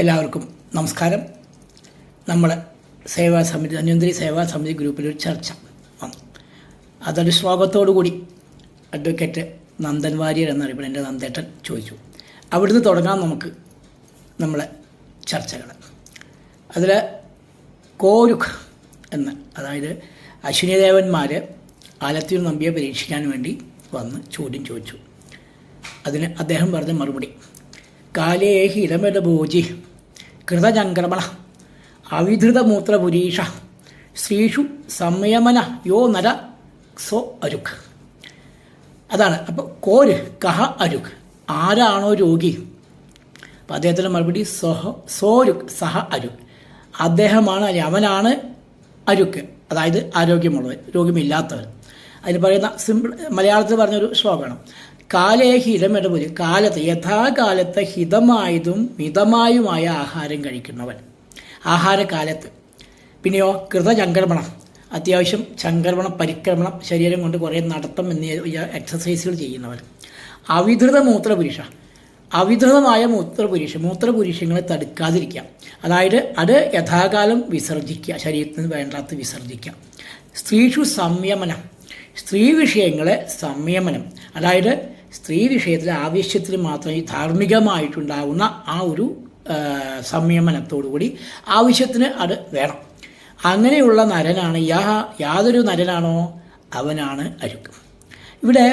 എല്ലാവർക്കും നമസ്കാരം. നമ്മൾ സേവാസമിതി ധന്വന്തരി സേവാസമിതി ഗ്രൂപ്പിലൊരു ചർച്ച വന്നു. അതൊരു ശ്ലോകത്തോടുകൂടി അഡ്വക്കേറ്റ് നന്ദൻ വാര്യർ എന്നറിയപ്പെടുന്ന എൻ്റെ നന്ദേട്ടൻ ചോദിച്ചു. അവിടുന്ന് തുടങ്ങാം നമുക്ക് നമ്മളെ ചർച്ചകൾ. അതിൽ കോരുഖ് എന്ന്, അതായത് അശ്വിനിദേവന്മാർ ആലത്തിയൂർ നമ്പിയെ പരീക്ഷിക്കാൻ വേണ്ടി വന്ന് ചോദ്യം ചോദിച്ചു. അതിന് അദ്ദേഹം പറഞ്ഞ മറുപടി: കാലേഹി ഇരമരഭോജി കൃതചംക്രമണ അവിധൃതമൂത്രപുരീഷ സ്ത്രീഷു സംയമന യോ നര സോ അരുഖ്. അതാണ്. അപ്പോൾ കോര് കഹ അരുഖ്, ആരാണോ രോഗി? അപ്പോൾ അദ്ദേഹത്തിൻ്റെ മറുപടി സോരുഖ് സഹ അരുഖ്, അദ്ദേഹമാണ്, അവനാണ് അരുഖ്, അതായത് ആരോഗ്യമുള്ളവൻ, രോഗമില്ലാത്തവൻ. അതിന് പറയുന്ന സിമ്പിൾ മലയാളത്തിൽ പറഞ്ഞൊരു ശ്ലോകമാണ്: കാലേഹി ഹിതമിടപൊരു, കാലത്ത് യഥാകാലത്ത് ഹിതമായതും മിതമായുമായ ആഹാരം കഴിക്കുന്നവൻ, ആഹാരകാലത്ത്. പിന്നെയോ കൃതചംക്രമണം, അത്യാവശ്യം ചംക്രമണം, പരിക്രമണം, ശരീരം കൊണ്ട് കുറേ നടത്തം എന്നീ എക്സസൈസുകൾ ചെയ്യുന്നവൻ. അവിധൃത മൂത്രപുരുഷ, അവിധൃതമായ മൂത്രപുരുഷങ്ങളെ തടുക്കാതിരിക്കുക, അതായത് അത് യഥാകാലം വിസർജിക്കുക, ശരീരത്തിന് വേണ്ടാത്ത വിസർജിക്കുക. സ്ത്രീഷു സംയമനം, സ്ത്രീ വിഷയങ്ങളെ സംയമനം, അതായത് സ്ത്രീ വിഷയത്തിൽ ആവശ്യത്തിന് മാത്രം ഈ ധാർമ്മികമായിട്ടുണ്ടാകുന്ന ആ ഒരു സംയമനത്തോടുകൂടി ആവശ്യത്തിന് അത് വേണം. അങ്ങനെയുള്ള നരനാണ് യാതൊരു നരനാണോ അവനാണ് അരുക്ക്. ഇവിടെ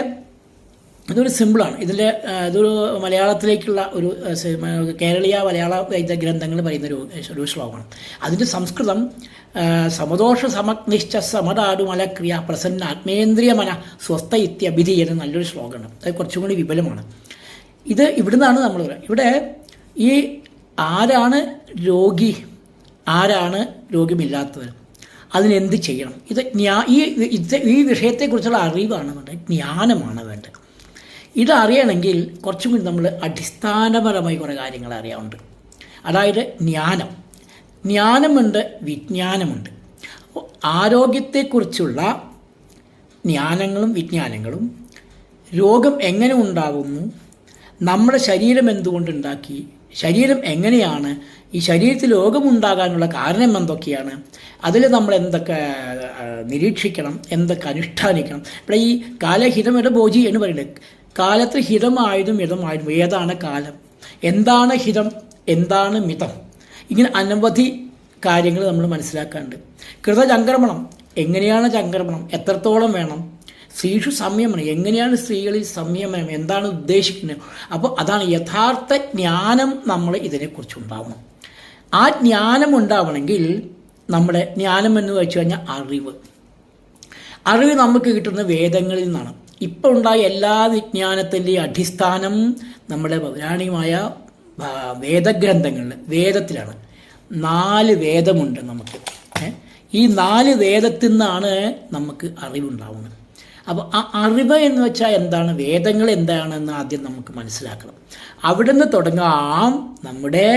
ഇതൊരു സിമ്പിളാണ്. ഇതൊരു മലയാളത്തിലേക്കുള്ള ഒരു കേരളീയ മലയാള ഗ്രന്ഥങ്ങൾ പറയുന്ന ഒരു ശ്ലോകമാണ്. അതിൻ്റെ സംസ്കൃതം സമദോഷ സമഗ്നിശ്ച സമതാടുമലക്രിയ പ്രസന്ന ആത്മേന്ദ്രിയമന സ്വസ്ഥ ഇത്യഭിധി എന്ന നല്ലൊരു ശ്ലോകമാണ്. അത് കുറച്ചും കൂടി വിപുലമാണ്. ഇത് ഇവിടുന്നാണ് നമ്മൾ പറയുക. ഇവിടെ ഈ ആരാണ് രോഗി, ആരാണ് രോഗമില്ലാത്തവർ, അതിനെന്ത് ചെയ്യണം, ഈ വിഷയത്തെക്കുറിച്ചുള്ള അറിവാണ് വേണ്ടത്, ജ്ഞാനമാണ് വേണ്ടത്. ഇതറിയണമെങ്കിൽ കുറച്ചും കൂടി നമ്മൾ അടിസ്ഥാനപരമായി കുറേ കാര്യങ്ങൾ അറിയാറുണ്ട്. അതായത് ജ്ഞാനമുണ്ട്, വിജ്ഞാനമുണ്ട്. അപ്പോൾ ആരോഗ്യത്തെക്കുറിച്ചുള്ള ജ്ഞാനങ്ങളും വിജ്ഞാനങ്ങളും, രോഗം എങ്ങനെ ഉണ്ടാകുന്നു, നമ്മുടെ ശരീരം എന്തുകൊണ്ടുണ്ടാക്കി, ശരീരം എങ്ങനെയാണ്, ഈ ശരീരത്തിൽ രോഗമുണ്ടാകാനുള്ള കാരണം എന്തൊക്കെയാണ്, അതിൽ നമ്മൾ എന്തൊക്കെ നിരീക്ഷിക്കണം, എന്തൊക്കെ അനുഷ്ഠാനിക്കണം. ഇവിടെ ഈ കാലഹിതമിടഭോജി എന്ന് പറയുന്നത്, കാലത്ത് ഹിതമായതും മിതമായതും, ഏതാണ് കാലം, എന്താണ് ഹിതം, എന്താണ് മിതം, ഇങ്ങനെ അനവധി കാര്യങ്ങൾ നമ്മൾ മനസ്സിലാക്കാറുണ്ട്. കൃതചംക്രമണം, എങ്ങനെയാണ് ചംക്രമണം, എത്രത്തോളം വേണം. സ്ത്രീഷു സംയമനം, എങ്ങനെയാണ് സ്ത്രീകളിൽ സംയമനം, എന്താണ് ഉദ്ദേശിക്കുന്നത്. അപ്പോൾ അതാണ് യഥാർത്ഥ ജ്ഞാനം. നമ്മൾ ഇതിനെക്കുറിച്ച് ഉണ്ടാവണം. ആ ജ്ഞാനം ഉണ്ടാവണമെങ്കിൽ നമ്മുടെ ജ്ഞാനം എന്ന് വെച്ച് കഴിഞ്ഞാൽ അറിവ് നമുക്ക് കിട്ടുന്ന വേദങ്ങളിൽ നിന്നാണ്. ഇപ്പോൾ ഉണ്ടായ എല്ലാ വിജ്ഞാനത്തിൻ്റെയും അടിസ്ഥാനം നമ്മുടെ പൗരാണികമായ വേദഗ്രന്ഥങ്ങളിൽ, വേദത്തിലാണ്. 4 വേദമുണ്ട് നമുക്ക്. ഈ 4 വേദത്തിൽ നിന്നാണ് നമുക്ക് അറിവുണ്ടാവുന്നത്. അപ്പോൾ ആ അറിവ് എന്ന് വെച്ചാൽ എന്താണ്, വേദങ്ങൾ എന്താണെന്ന് ആദ്യം നമുക്ക് മനസ്സിലാക്കണം. അവിടെ നിന്ന് തുടങ്ങാം നമ്മുടെ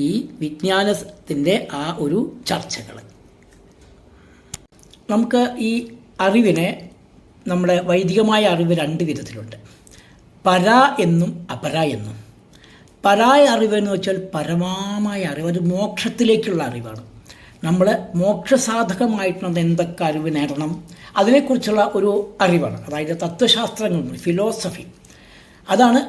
ഈ വിജ്ഞാനത്തിൻ്റെ ആ ഒരു ചർച്ചകൾ. നമുക്ക് ഈ അറിവിനെ, നമ്മുടെ വൈദികമായ അറിവ് 2 വിധത്തിലുണ്ട്. പര എന്നും അപര എന്നും. പരായ അറിവ് എന്ന് വെച്ചാൽ പരമമായ അറിവ്, അത് മോക്ഷത്തിലേക്കുള്ള അറിവാണ്. നമ്മൾ മോക്ഷസാധകമായിട്ടുള്ള എന്തൊക്കെ അറിവ് നേടണം, അതിനെക്കുറിച്ചുള്ള ഒരു അറിവാണ്. അതായത് തത്വശാസ്ത്രങ്ങൾ, ഫിലോസഫി, അതാണ്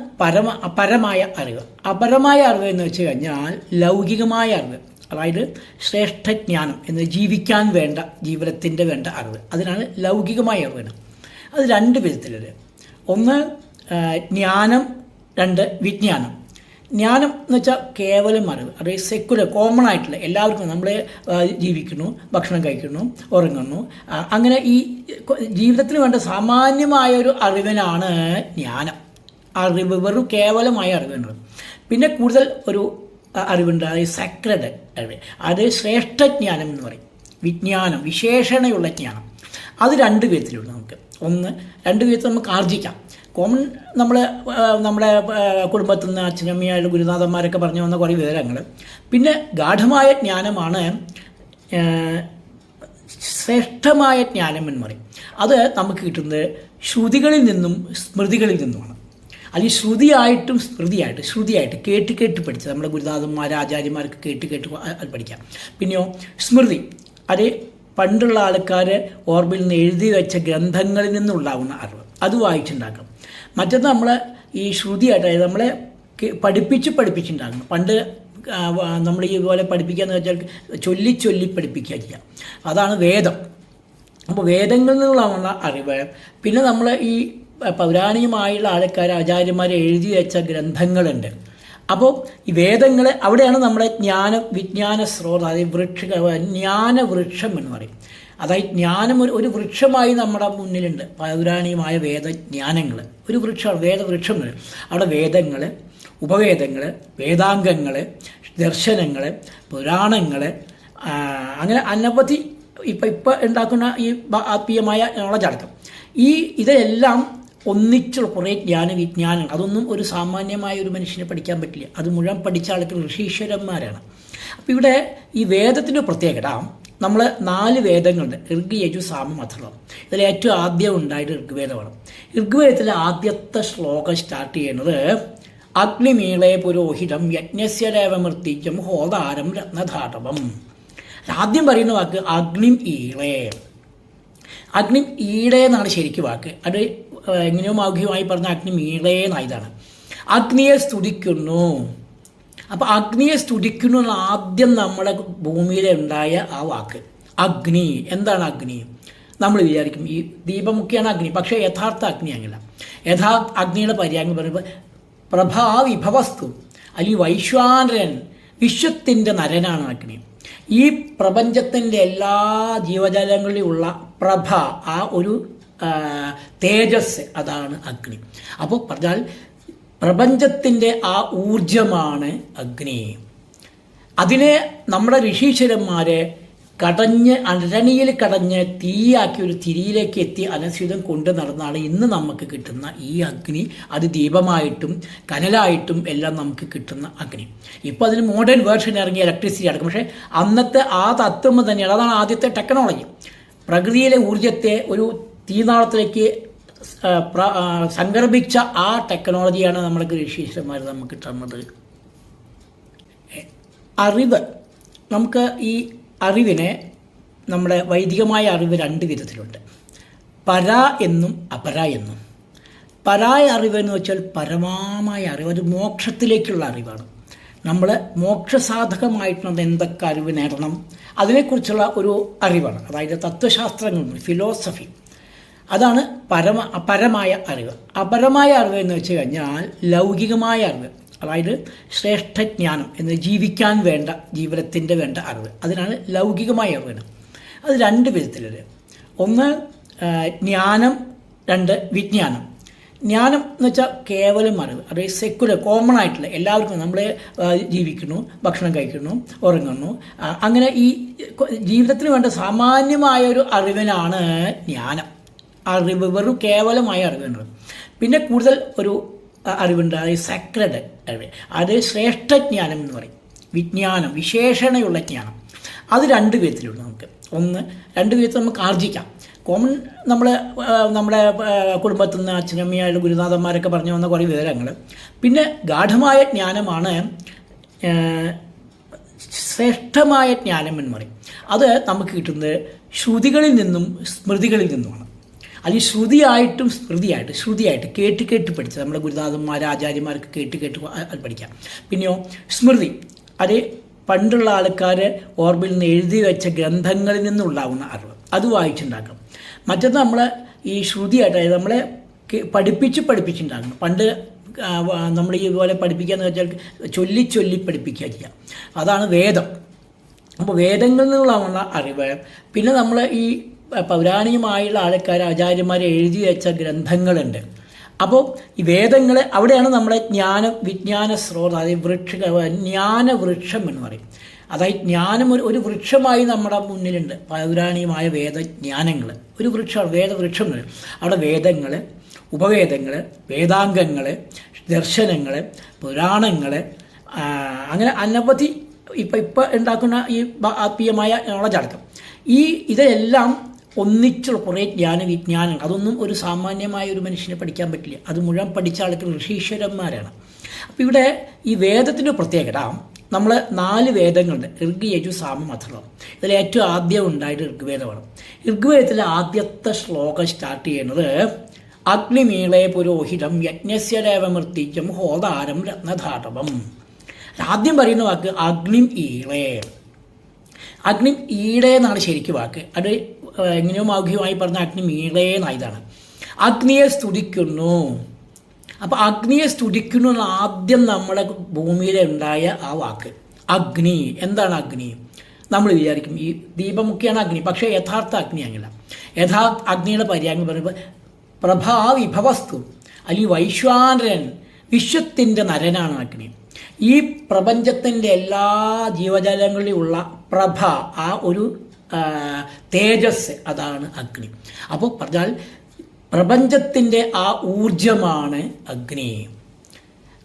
പരമായ അറിവ്. അപരമായ അറിവ് എന്ന് വെച്ച് കഴിഞ്ഞാൽ ലൗകികമായ അറിവ്, അതായത് ശ്രേഷ്ഠജ്ഞാനം എന്ന്, ജീവിക്കാൻ വേണ്ട, ജീവിതത്തിൻ്റെ വേണ്ട അറിവ്, അതിനാണ് ലൗകികമായ അറിവ്. അത് 2 വിധത്തിലുണ്ട്. ഒന്ന് ജ്ഞാനം, 2 വിജ്ഞാനം. ജ്ഞാനം എന്ന് വെച്ചാൽ കേവലം അറിവ്, അതായത് സെക്കുലർ, കോമൺ ആയിട്ടുള്ള എല്ലാവർക്കും, നമ്മൾ ജീവിക്കുന്നു, ഭക്ഷണം കഴിക്കുന്നു, ഉറങ്ങുന്നു, അങ്ങനെ ഈ ജീവിതത്തിന് വേണ്ട സാമാന്യമായൊരു അറിവിനാണ് ജ്ഞാനം. അറിവ് വെറും കേവലമായ അറിവുണ്ട്. പിന്നെ കൂടുതൽ ഒരു അറിവുണ്ട്, അതായത് സക്രഡ് അറിവ്, അത് ശ്രേഷ്ഠജ്ഞാനം എന്ന് പറയും. വിജ്ഞാനം, വിശേഷണയുള്ള ജ്ഞാനം, അത് 2 വിധത്തിലുണ്ട് നമുക്ക്. 2 വിധത്തിൽ നമുക്ക് ആർജിക്കാം. കോമൺ നമ്മുടെ കുടുംബത്തിൽ നിന്ന് അച്ഛനമ്മയായാലും ഗുരുനാഥന്മാരൊക്കെ പറഞ്ഞു വന്ന കുറേ വിവരങ്ങൾ. പിന്നെ ഗാഠമായ ജ്ഞാനമാണ് ശ്രേഷ്ഠമായ ജ്ഞാനം എന്ന് പറയും. അത് നമുക്ക് കിട്ടുന്നത് ശ്രുതികളിൽ നിന്നും സ്മൃതികളിൽ നിന്നുമാണ്. അല്ലെങ്കിൽ ശ്രുതിയായിട്ട് കേട്ട് പഠിച്ചത് നമ്മുടെ ഗുരുനാഥന്മാർ ആചാര്യന്മാർക്ക് കേട്ട് അത് പഠിക്കാം. പിന്നെയോ സ്മൃതി, അത് പണ്ടുള്ള ആൾക്കാർ ഓർമ്മയിൽ നിന്ന് എഴുതി വെച്ച ഗ്രന്ഥങ്ങളിൽ നിന്നുണ്ടാകുന്ന അറിവ്, അത് വായിച്ചുണ്ടാക്കാം. മറ്റൊന്ന് നമ്മൾ ഈ ശ്രുതിയായിട്ട്, അതായത് നമ്മളെ പഠിപ്പിച്ചുണ്ടാക്കണം. പണ്ട് നമ്മൾ ഇതുപോലെ പഠിപ്പിക്കുക എന്ന് വെച്ചാൽ ചൊല്ലി പഠിപ്പിക്കുക ചെയ്യാം. അതാണ് വേദം. അപ്പോൾ വേദങ്ങളിൽ നിന്നുള്ള അറിവ്, പിന്നെ നമ്മൾ ഈ പൗരാണികമായുള്ള ആൾക്കാർ ആചാര്യന്മാർ എഴുതി വെച്ച ഗ്രന്ഥങ്ങളുണ്ട്. അപ്പോൾ ഈ വേദങ്ങൾ അവിടെയാണ് നമ്മുടെ വിജ്ഞാന സ്രോത, അതായത് ജ്ഞാനവൃക്ഷം എന്ന് പറയും. അതായത് ജ്ഞാനം ഒരു വൃക്ഷമായി നമ്മുടെ മുന്നിലുണ്ട്. പൗരാണികമായ വേദജ്ഞാനങ്ങൾ ഒരു വൃക്ഷമാണ്, വേദവൃക്ഷങ്ങൾ. അവിടെ വേദങ്ങൾ, ഉപവേദങ്ങൾ, വേദാംഗങ്ങൾ, ദർശനങ്ങൾ, പുരാണങ്ങൾ, അങ്ങനെ അനവധി ഇപ്പം ഉണ്ടാക്കുന്ന ഈ ആത്മീയമായ നോളജ് അടക്കം ഇതെല്ലാം ഒന്നിച്ചുള്ള കുറേ വിജ്ഞാനങ്ങൾ. അതൊന്നും ഒരു സാമാന്യമായ ഒരു മനുഷ്യനെ പഠിക്കാൻ പറ്റില്ല. അത് മുഴുവൻ പഠിച്ച ആൾക്ക് ഋഷീശ്വരന്മാരാണ്. അപ്പോൾ ഇവിടെ ഈ വേദത്തിൻ്റെ പ്രത്യേകത, നമ്മൾ 4 വേദങ്ങളുണ്ട്: ഋഗ്, യജു, സാമം, അഥർവം. ഇതിൽ ഏറ്റവും ആദ്യം ഉണ്ടായിട്ട് ഋഗ്വേദമാണ്. ഋഗ്വേദത്തിലെ ആദ്യത്തെ ശ്ലോകം സ്റ്റാർട്ട് ചെയ്യുന്നത് അഗ്നിമീളെ പുരോഹിതം യജ്ഞസ്യ രേവമൃത്തിജം ഹോതാരം രത്നധാടവം. ആദ്യം പറയുന്ന വാക്ക് അഗ്നിം ഈളെ. അഗ്നിം ഈളെ എന്നാണ് ശരിക്കും വാക്ക്. അത് എങ്ങനെയോ മൗഖ്യമായി പറഞ്ഞ അഗ്നി മീളെ എന്നായതാണ്. അഗ്നിയെ സ്തുതിക്കുന്നു. അപ്പോൾ അഗ്നിയെ സ്തുതിക്കുന്നു എന്ന ആദ്യം നമ്മുടെ ഭൂമിയിൽ ഉണ്ടായ ആ വാക്ക് അഗ്നി. എന്താണ് അഗ്നി? നമ്മൾ വിചാരിക്കും ഈ ദീപമൊക്കെയാണ് അഗ്നി, പക്ഷേ യഥാർത്ഥ അഗ്നി അങ്ങനെയല്ല. യഥാർത്ഥ അഗ്നിയുടെ പര്യായം പറയുമ്പോൾ പ്രഭാവിഭവസ്തു, അല്ലെങ്കിൽ വൈശ്വാനരൻ, വിശ്വത്തിൻ്റെ നരനാണ് അഗ്നി. ഈ പ്രപഞ്ചത്തിൻ്റെ എല്ലാ ജീവജാലങ്ങളിലുള്ള പ്രഭ, ആ ഒരു തേജസ്, അതാണ് അഗ്നി. അപ്പോൾ പറഞ്ഞാൽ പ്രപഞ്ചത്തിൻ്റെ ആ ഊർജമാണ് അഗ്നി. അതിനെ നമ്മുടെ ഋഷീശ്വരന്മാരെ അരണിയിൽ കടഞ്ഞ് തീയാക്കി ഒരു തിരിയിലേക്ക് എത്തി അനശ്വതം കൊണ്ട് നടന്നാണ് ഇന്ന് നമുക്ക് കിട്ടുന്ന ഈ അഗ്നി. അത് ദീപമായിട്ടും കനലായിട്ടും എല്ലാം നമുക്ക് കിട്ടുന്ന അഗ്നി. ഇപ്പോൾ അതിന് മോഡേൺ വേർഷൻ ഇറങ്ങിയ ഇലക്ട്രിസിറ്റി അടക്കം. പക്ഷേ അന്നത്തെ ആ തത്വം തന്നെയാണ്. അതാണ് ആദ്യത്തെ ടെക്നോളജി. പ്രകൃതിയിലെ ഊർജത്തെ ഒരു തീനാളത്തിലേക്ക് സംക്രമിച്ച ആ ടെക്നോളജിയാണ് നമ്മൾക്ക് ഋഷീശ്വരന്മാർ നമുക്ക് തന്നത്. അറിവ്, നമുക്ക് ഈ അറിവിനെ, നമ്മുടെ വൈദികമായ അറിവ് 2 വിധത്തിലുണ്ട്: പര എന്നും അപര എന്നും. പരായ അറിവ് എന്ന് വെച്ചാൽ പരമമായ അറിവ്, അത് മോക്ഷത്തിലേക്കുള്ള അറിവാണ്. നമ്മൾ മോക്ഷസാധകമായിട്ടുള്ള എന്തൊക്കെ അറിവ് നേടണം അതിനെക്കുറിച്ചുള്ള ഒരു അറിവാണ്. അതായത് തത്വശാസ്ത്രങ്ങൾ, ഫിലോസഫി, അതാണ് പരമായ അറിവ്. അപരമായ അറിവ് എന്ന് വെച്ച് കഴിഞ്ഞാൽ ലൗകികമായ അറിവ്, അതായത് ശ്രേഷ്ഠജ്ഞാനം എന്ന് ജീവിക്കാൻ വേണ്ട, ജീവിതത്തിൻ്റെ വേണ്ട അറിവ്, അതിനാണ് ലൗകികമായ അറിവ്. അത് 2 വിധത്തിലുണ്ട്. ഒന്ന് ജ്ഞാനം, 2 വിജ്ഞാനം. ജ്ഞാനം എന്ന് വെച്ചാൽ കേവലം അറിവ്, അതായത് സെക്കുലർ, കോമൺ ആയിട്ടുള്ള എല്ലാവർക്കും. നമ്മൾ ജീവിക്കുന്നു, ഭക്ഷണം കഴിക്കുന്നു, ഉറങ്ങുന്നു, അങ്ങനെ ഈ ജീവിതത്തിന് വേണ്ട സാമാന്യമായ ഒരു അറിവിനാണ് ജ്ഞാനം. അറിവ് വെറും കേവലമായ അറിവുണ്ട്. പിന്നെ കൂടുതൽ ഒരു അറിവുണ്ട്, അതായത് സക്രഡ് അറിവ്, അത് ശ്രേഷ്ഠജ്ഞാനം എന്ന് പറയും. വിജ്ഞാനം, വിശേഷണയുള്ള ജ്ഞാനം, അത് 2 വിധത്തിലുണ്ട് നമുക്ക്. ഒന്ന് 2 വിധത്തിൽ നമുക്ക് ആർജിക്കാം. കോമൺ നമ്മുടെ കുടുംബത്തിൽ നിന്ന് അച്ഛനമ്മയായിട്ട് ഗുരുനാഥന്മാരൊക്കെ പറഞ്ഞു വന്ന കുറേ വിവരങ്ങൾ. പിന്നെ ഗാഠമായ ജ്ഞാനമാണ് ശ്രേഷ്ഠമായ ജ്ഞാനം എന്ന് പറയും. അത് നമുക്ക് കിട്ടുന്നത് ശ്രുതികളിൽ നിന്നും സ്മൃതികളിൽ നിന്നുമാണ്. അല്ലെങ്കിൽ ശ്രുതിയായിട്ട് കേട്ട് പഠിച്ചത് നമ്മുടെ ഗുരുനാഥന്മാർ ആചാര്യന്മാർക്ക് കേട്ട് അത് പഠിക്കാം. പിന്നെയോ സ്മൃതി, അത് പണ്ടുള്ള ആൾക്കാർ ഓർമ്മയിൽ നിന്ന് എഴുതി വെച്ച ഗ്രന്ഥങ്ങളിൽ നിന്നുണ്ടാകുന്ന അറിവ്, അത് വായിച്ചുണ്ടാക്കാം. മറ്റൊന്ന് നമ്മൾ ഈ ശ്രുതിയായിട്ട്, അതായത് നമ്മളെ പഠിപ്പിച്ചുണ്ടാക്കണം. പണ്ട് നമ്മൾ ഇതുപോലെ പഠിപ്പിക്കുക എന്ന് വെച്ചാൽ ചൊല്ലി പഠിപ്പിക്കുക ചെയ്യാം. അതാണ് വേദം. അപ്പോൾ വേദങ്ങളിൽ നിന്നുള്ള അറിവ്, പിന്നെ നമ്മൾ ഈ പൗരാണികമായുള്ള ആൾക്കാർ ആചാര്യന്മാർ എഴുതി വെച്ച ഗ്രന്ഥങ്ങളുണ്ട്. അപ്പോൾ ഈ വേദങ്ങൾ അവിടെയാണ് നമ്മുടെ വിജ്ഞാന സ്രോത, അതായത് ജ്ഞാനവൃക്ഷം എന്ന് പറയും. അതായത് ജ്ഞാനം ഒരു വൃക്ഷമായി നമ്മുടെ മുന്നിലുണ്ട്. പൗരാണികമായ വേദജ്ഞാനങ്ങൾ ഒരു വൃക്ഷമാണ്, വേദവൃക്ഷങ്ങൾ. അവിടെ വേദങ്ങൾ, ഉപവേദങ്ങൾ, വേദാംഗങ്ങൾ, ദർശനങ്ങൾ, പുരാണങ്ങൾ, അങ്ങനെ അനവധി ഇപ്പം ഉണ്ടാക്കുന്ന ഈ ആത്മീയമായ നോളജ് അടക്കം ഇതെല്ലാം ഒന്നിച്ചുള്ള കുറേ വിജ്ഞാനം, അതൊന്നും ഒരു സാമാന്യമായ ഒരു മനുഷ്യനെ പഠിക്കാൻ പറ്റില്ല. അത് മുഴുവൻ പഠിച്ച ആൾക്ക് ഋഷീശ്വരന്മാരാണ്. അപ്പോൾ ഇവിടെ ഈ വേദത്തിൻ്റെ പ്രത്യേകത, നമ്മൾ 4 വേദങ്ങളുണ്ട്: ഋഗ്, യജു, സാമം, അഥർവം. ഇതിൽ ഏറ്റവും ആദ്യം ഉണ്ടായിട്ട് ഋഗ്വേദമാണ്. ഋഗ്വേദത്തിലെ ആദ്യത്തെ ശ്ലോകം സ്റ്റാർട്ട് ചെയ്യുന്നത് അഗ്നിമീളെ പുരോഹിതം യജ്ഞസ്യ ദേവമൃത്യം ഹോതാരം രത്നധാടവം. ആദ്യം പറയുന്ന വാക്ക് അഗ്നിം ഈളെ. അഗ്നിം ഈളെ എന്നാണ് ശരിക്കും വാക്ക്. അത് എങ്ങനെയോ മൗഖ്യമായി പറഞ്ഞ അഗ്നി മീളെ എന്നായതാണ്. അഗ്നിയെ സ്തുതിക്കുന്നു. അപ്പോൾ അഗ്നിയെ സ്തുതിക്കുന്നു എന്ന് ആദ്യം നമ്മുടെ ഭൂമിയിൽ ഉണ്ടായ ആ വാക്ക് അഗ്നി. എന്താണ് അഗ്നി? നമ്മൾ വിചാരിക്കും ഈ ദീപമൊക്കെയാണ് അഗ്നി, പക്ഷേ യഥാർത്ഥ അഗ്നി അങ്ങനെയല്ല. യഥാർത്ഥ അഗ്നിയുടെ പര്യായം പറയുമ്പോൾ പ്രഭാവിഭവസ്തു, അല്ലെങ്കിൽ വൈശ്വാനരൻ, വിശ്വത്തിൻ്റെ നരനാണ് അഗ്നി. ഈ പ്രപഞ്ചത്തിൻ്റെ എല്ലാ ജീവജാലങ്ങളിലുള്ള പ്രഭ, ആ ഒരു തേജസ്, അതാണ് അഗ്നി. അപ്പോൾ പറഞ്ഞാൽ പ്രപഞ്ചത്തിൻ്റെ ആ ഊർജമാണ് അഗ്നി.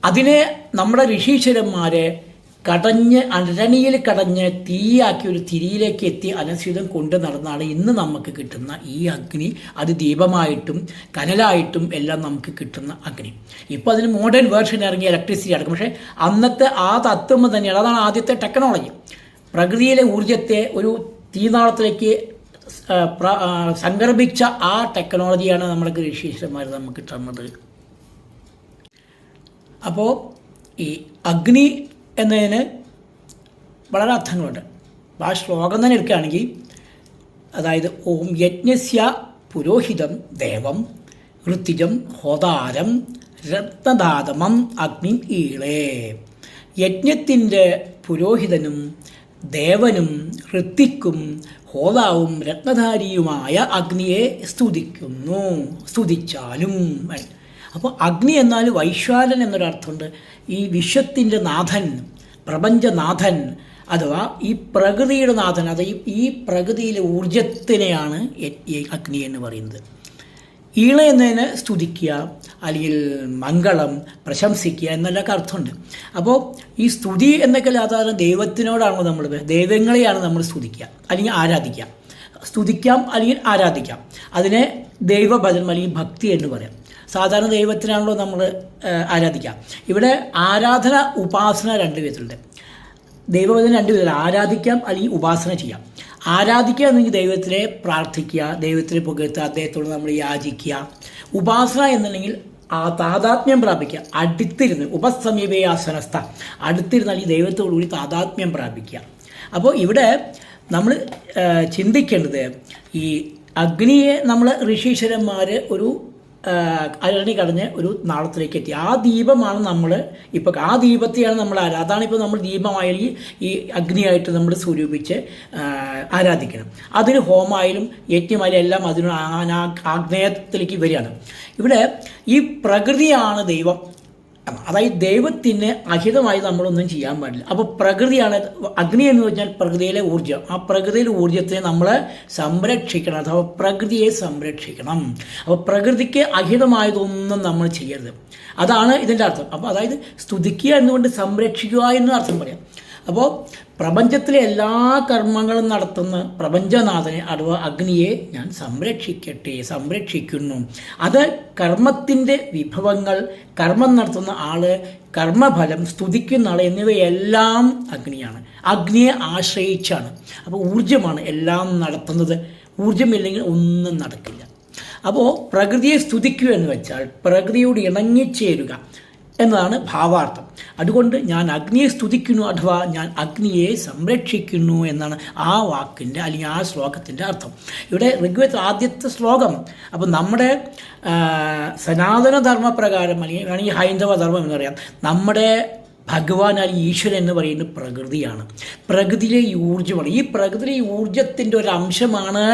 അതിനെ നമ്മുടെ ഋഷീശ്വരന്മാരെ കടഞ്ഞ് അരണിയിൽ കടഞ്ഞ് തീയാക്കി ഒരു തിരിയിലേക്ക് എത്തി അനശ്വരം കൊണ്ട് നടന്നാണ് ഇന്ന് നമുക്ക് കിട്ടുന്ന ഈ അഗ്നി. അത് ദീപമായിട്ടും കനലായിട്ടും എല്ലാം നമുക്ക് കിട്ടുന്ന അഗ്നി. ഇപ്പോൾ അതിന് മോഡേൺ വേർഷൻ ഇറങ്ങി ഇലക്ട്രിസിറ്റി അടക്കും. പക്ഷേ അന്നത്തെ ആ തത്വം തന്നെയാണ്. അതാണ് ആദ്യത്തെ ടെക്നോളജി. പ്രകൃതിയിലെ ഊർജത്തെ ഒരു തീനാളത്തിലേക്ക് സംഗർഭിച്ച ആ ടെക്നോളജിയാണ് നമ്മുടെ ഋഷീശ്വരന്മാർ നമുക്ക് തന്നത്. അപ്പോൾ ഈ അഗ്നി എന്നതിന് വളരെ അർത്ഥങ്ങളുണ്ട്. ആ ശ്ലോകം തന്നെ എടുക്കുകയാണെങ്കിൽ, അതായത് ഓം യജ്ഞസ്യ പുരോഹിതം ദേവം ഋത്തിജം ഹോതാരം രത്നദാതമം അഗ്നി ഈളേ. യജ്ഞത്തിൻ്റെ പുരോഹിതനും ദേവനും ഋത്തിക്കും ഹോതാവും രത്നധാരിയുമായ അഗ്നിയെ സ്തുതിക്കുന്നു, സ്തുതിച്ചാലും. അപ്പോൾ അഗ്നി എന്നാൽ വൈശ്വാനൻ എന്നൊരർത്ഥമുണ്ട്. ഈ വിശ്വത്തിൻ്റെ നാഥൻ, പ്രപഞ്ചനാഥൻ, അഥവാ ഈ പ്രകൃതിയുടെ നാഥൻ. അത് ഈ പ്രകൃതിയിലെ ഊർജത്തിനെയാണ് അഗ്നി എന്ന് പറയുന്നത്. ഈള എന്നതിന് സ്തുതിക്കുക, അല്ലെങ്കിൽ മംഗളം, പ്രശംസിക്കുക എന്നൊക്കെ അർത്ഥമുണ്ട്. അപ്പോൾ ഈ സ്തുതി എന്നൊക്കെ സാധാരണ ദൈവത്തിനോടാണോ നമ്മൾ, ദൈവങ്ങളെയാണ് നമ്മൾ സ്തുതിക്കുക അല്ലെങ്കിൽ ആരാധിക്കുക. സ്തുതിക്കാം അല്ലെങ്കിൽ ആരാധിക്കാം. അതിനെ ദൈവഭജനം അല്ലെങ്കിൽ ഭക്തി എന്ന് പറയാം. സാധാരണ ദൈവത്തിനാണല്ലോ നമ്മൾ ആരാധിക്കുക. ഇവിടെ ആരാധന, ഉപാസന 2 വിധത്തിലുണ്ട്. ദൈവഭജനം 2 വിധത്തിൽ, ആരാധിക്കാം അല്ലെങ്കിൽ ഉപാസന ചെയ്യാം. ആരാധിക്കുക എന്നെങ്കിൽ ദൈവത്തിനെ പ്രാർത്ഥിക്കുക, ദൈവത്തിനെ പുകഴ്ത്തുക, അദ്ദേഹത്തോട് നമ്മൾ യാചിക്കുക. ഉപാസന എന്നുണ്ടെങ്കിൽ ആ താതാത്മ്യം പ്രാപിക്കുക, അടുത്തിരുന്ന്, ഉപസമീപേ ആസനസ്ഥ, അടുത്തിരുന്നാൽ ഈ ദൈവത്തോടുകൂടി താതാത്മ്യം പ്രാപിക്കുക. അപ്പോൾ ഇവിടെ നമ്മൾ ചിന്തിക്കേണ്ടത്, ഈ അഗ്നിയെ നമ്മൾ ഋഷീശ്വരന്മാർ ഒരു അരണി കടഞ്ഞ് ഒരു നാളത്തിലേക്ക് എത്തി. ആ ദീപമാണ് നമ്മൾ ഇപ്പോൾ, ആ ദീപത്തെയാണ് നമ്മൾ അതാണിപ്പോൾ നമ്മൾ ദീപമായാലും ഈ അഗ്നിയായിട്ട് നമ്മൾ സ്വരൂപിച്ച് ആരാധിക്കണം. അതിന് ഹോമായാലും യജ്ഞമായാലും എല്ലാം അതിന് ആഗ്നേയത്തിലേക്ക് വരികയാണ്. ഇവിടെ ഈ പ്രകൃതിയാണ് ദൈവം. അതായത് ദൈവത്തിന് അഹിതമായി നമ്മളൊന്നും ചെയ്യാൻ പാടില്ല. അപ്പോൾ പ്രകൃതിയാണ് അഗ്നി എന്ന് പറഞ്ഞാൽ പ്രകൃതിയിലെ ഊർജ്ജം. ആ പ്രകൃതിയിലെ ഊർജ്ജത്തെ നമ്മൾ സംരക്ഷിക്കണം, അഥവാ പ്രകൃതിയെ സംരക്ഷിക്കണം. അപ്പോൾ പ്രകൃതിക്ക് അഹിതമായതൊന്നും നമ്മൾ ചെയ്യരുത്. അതാണ് ഇതിൻ്റെ അർത്ഥം. അപ്പോൾ അതായത് സ്തുതിക്കുക എന്നുകൊണ്ട് സംരക്ഷിക്കുക എന്ന് അർത്ഥം പറയാം. അപ്പോൾ പ്രപഞ്ചത്തിലെ എല്ലാ കർമ്മങ്ങളും നടത്തുന്ന പ്രപഞ്ചനാഥനെ അഥവാ അഗ്നിയെ ഞാൻ സംരക്ഷിക്കുന്നു. അത് കർമ്മത്തിൻ്റെ വിഭവങ്ങൾ, കർമ്മം നടത്തുന്ന ആള്, കർമ്മഫലം, സ്തുതിക്കുന്ന ആൾ എന്നിവയെല്ലാം അഗ്നിയാണ്. അഗ്നിയെ ആശ്രയിച്ചാണ്. അപ്പോൾ ഊർജ്ജമാണ് എല്ലാം നടത്തുന്നത്. ഊർജ്ജമില്ലെങ്കിൽ ഒന്നും നടക്കില്ല. അപ്പോൾ പ്രകൃതിയെ സ്തുതിക്കുക എന്ന് വെച്ചാൽ പ്രകൃതിയോട് ഇണങ്ങിച്ചേരുക എന്നതാണ് ഭാവാർത്ഥം. അതുകൊണ്ട് ഞാൻ അഗ്നിയെ സ്തുതിക്കുന്നു, അഥവാ ഞാൻ അഗ്നിയെ സംരക്ഷിക്കുന്നു എന്നാണ് ആ വാക്കിൻ്റെ അല്ലെങ്കിൽ ആ ശ്ലോകത്തിൻ്റെ അർത്ഥം. ഇവിടെ ഋഗ്വേദ ആദ്യത്തെ ശ്ലോകം. അപ്പോൾ നമ്മുടെ സനാതനധർമ്മപ്രകാരം അല്ലെങ്കിൽ ഹൈന്ദവ ധർമ്മം എന്ന് പറയാം, നമ്മുടെ ഭഗവാൻ അല്ലെങ്കിൽ ഈശ്വരൻ എന്ന് പറയുന്നത് പ്രകൃതിയാണ്. പ്രകൃതിയിലെ ഈ ഊർജ്ജമാണ്. ഈ പ്രകൃതിയിലെ ഊർജ്ജത്തിൻ്റെ ഒരു അംശമാണ്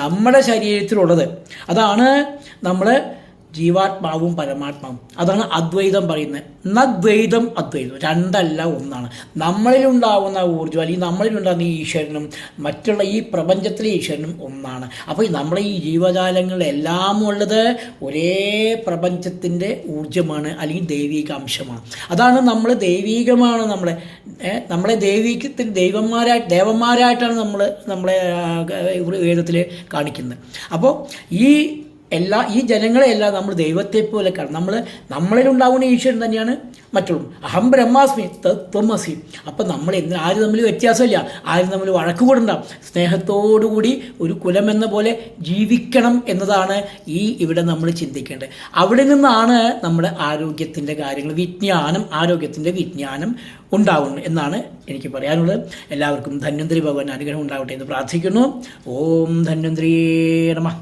നമ്മുടെ ശരീരത്തിലുള്ളത്. അതാണ് നമ്മൾ ജീവാത്മാവും പരമാത്മാവും. അതാണ് അദ്വൈതം പറയുന്നത്. നദ്വൈതം അദ്വൈതം, രണ്ടല്ല ഒന്നാണ്. നമ്മളിലുണ്ടാവുന്ന ഊർജ്ജം അല്ലെങ്കിൽ നമ്മളിലുണ്ടാകുന്ന ഈ ഈശ്വരനും മറ്റുള്ള ഈ പ്രപഞ്ചത്തിലെ ഈശ്വരനും ഒന്നാണ്. അപ്പോൾ നമ്മളെ ഈ ജീവജാലങ്ങളെല്ലാം ഉള്ളത് ഒരേ പ്രപഞ്ചത്തിൻ്റെ ഊർജ്ജമാണ് അല്ലെങ്കിൽ ദൈവിക അംശമാണ്. അതാണ് നമ്മൾ ദൈവികമാണ്, നമ്മളെ ദൈവികത്തിൽ ദേവന്മാരായിട്ടാണ് നമ്മളെ വേദത്തിൽ കാണിക്കുന്നത്. അപ്പോൾ ഈ ജനങ്ങളെയെല്ലാം നമ്മൾ ദൈവത്തെ പോലെ കാണും. നമ്മളിലുണ്ടാവുന്ന ഈശ്വരൻ തന്നെയാണ് മറ്റുള്ളൂ. അഹം ബ്രഹ്മാസ്മി തത്വമസി. അപ്പം ആരും തമ്മിൽ വ്യത്യാസമില്ല, ആരും തമ്മിൽ വഴക്ക് കൂടണ്ടാവും. സ്നേഹത്തോടുകൂടി ഒരു കുലമെന്ന പോലെ ജീവിക്കണം എന്നതാണ് ഇവിടെ നമ്മൾ ചിന്തിക്കേണ്ടത്. അവിടെ നിന്നാണ് നമ്മുടെ ആരോഗ്യത്തിൻ്റെ കാര്യങ്ങൾ, ആരോഗ്യത്തിൻ്റെ വിജ്ഞാനം ഉണ്ടാവുന്നു എന്നാണ് എനിക്ക് പറയാനുള്ളത്. എല്ലാവർക്കും ധന്വന്തരി ഭഗവാൻ അനുഗ്രഹം ഉണ്ടാവട്ടെ എന്ന് പ്രാർത്ഥിക്കുന്നു. ഓം ധന്വന്തരിയേ നമഃ.